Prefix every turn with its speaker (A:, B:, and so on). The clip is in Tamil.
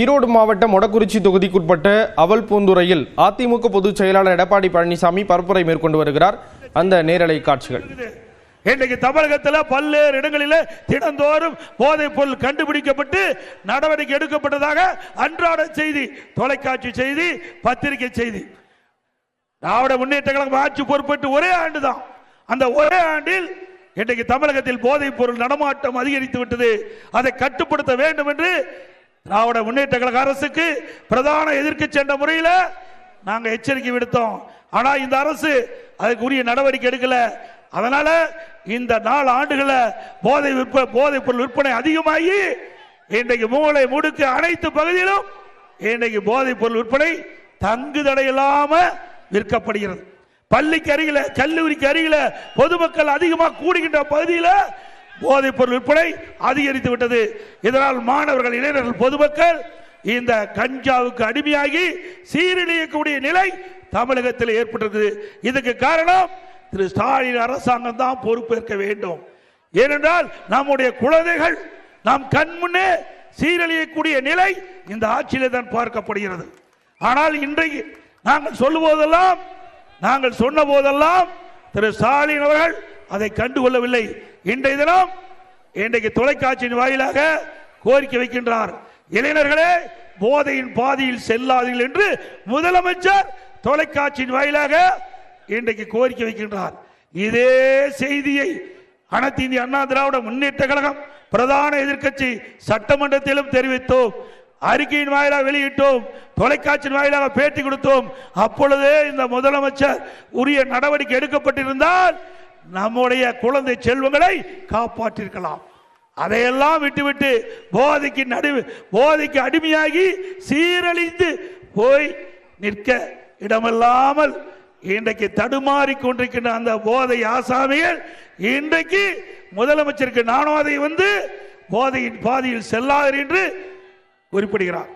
A: ஈரோடு மாவட்டம் மொடக்குறிச்சி தொகுதிக்குட்பட்ட அவல்பூந்துறையில் அதிமுக பொதுச் செயலாளர் எடப்பாடி பழனிசாமி பரப்புரை மேற்கொண்டு வருகிறார். அந்த நேரலை காட்சிகள்.
B: இன்றைக்கு தமிழகத்தில் பல்வேறு இடங்களில் தினந்தோறும் போதைப் பொருள் கண்டுபிடிக்கப்பட்டு நடவடிக்கை எடுக்கப்பட்டதாக அன்றாட செய்தி, தொலைக்காட்சி செய்தி, பத்திரிகை செய்தி. திராவிட முன்னேற்ற கழகம் ஆட்சி பொறுப்பேற்று ஒரே ஆண்டு தான். அந்த ஒரே ஆண்டில் இன்றைக்கு தமிழகத்தில் போதைப் பொருள் நடமாட்டம் அதிகரித்து விட்டது. அதை கட்டுப்படுத்த வேண்டும் என்று திராவிட முன்னேற்ற கழக அரசுக்கு பிரதான எதிர்க்கட்சி என்ற முறையில் நாங்கள் எச்சரிக்கை விடுத்தோம். ஆனால் இந்த அரசு அதுக்குரிய நடவடிக்கை எடுக்கல. அதனால இந்த 4 ஆண்டுகளில் போதைப் பொருள் விற்பனை அதிகமாகி இன்றைக்கு மூளை முடுக்கு அனைத்து பகுதியிலும் இன்றைக்கு போதைப் பொருள் விற்பனை தங்கு தடையில்லாம விற்கப்படுகிறது. பள்ளிக்கு அருகில, கல்லூரிக்கு அருகில பொதுமக்கள் அதிகமாக கூடுகின்ற பகுதியில் போதைப் பொருள் விற்பனை அதிகரித்து விட்டது. இதனால் மாணவர்கள், இளைஞர்கள், பொதுமக்கள் இந்த கஞ்சாவுக்கு அடிமையாகி சீரழியக்கூடிய நிலை தமிழகத்தில் ஏற்பட்டிருக்கிறது. இதுக்கு காரணம் திரு ஸ்டாலின் அரசாங்கம் தான் பொறுப்பேற்க வேண்டும். ஏனென்றால் நம்முடைய குழந்தைகள் நாம் கண்முன்னே சீரழியக்கூடிய நிலை இந்த ஆட்சியிலே தான் பார்க்கப்படுகிறது. ஆனால் இன்றைக்கு நாங்கள் சொல்லும்போதெல்லாம், நாங்கள் சொன்ன போதெல்லாம் திரு ஸ்டாலின் அவர்கள் அதை கண்டுகொள்ளவில்லை. இன்றைய தினம் இன்றைக்கு தொலைக்காட்சியின் வாயிலாக கோரிக்கை வைக்கின்றார். இளைஞர்களே, போதையின் பாதையில் செல்லாதீர்கள் என்று முதலமைச்சர் தொலைக்காட்சியின் வாயிலாக இன்றைக்கு கோரிக்கை வைக்கின்றார். இதே செய்தியை அனைத்து இந்திய அண்ணா திராவிட முன்னேற்ற கழகம் பிரதான எதிர்க்கட்சி சட்டமன்றத்திலும் தெரிவித்தோம், அறிக்கையின் வாயிலாக வெளியிட்டோம், தொலைக்காட்சியின் வாயிலாக பேட்டி கொடுத்தோம். அப்பொழுதே இந்த முதலமைச்சர் உரிய நடவடிக்கை எடுக்கப்பட்டிருந்தால் நம்முடைய குழந்தை செல்வங்களை காப்பாற்றிருக்கலாம். அதையெல்லாம் விட்டுவிட்டு போதைக்கு அடிமையாகி சீரழிந்து போய் நிற்க இடமில்லாமல் இன்றைக்கு தடுமாறி கொண்டிருக்கின்ற அந்த போதை ஆசாமிகள் இன்றைக்கு முதலமைச்சருக்கு நானோதை வந்து போதையின் பாதையில் செல்லாதீர்கள் என்று குறிப்பிடுகிறார்.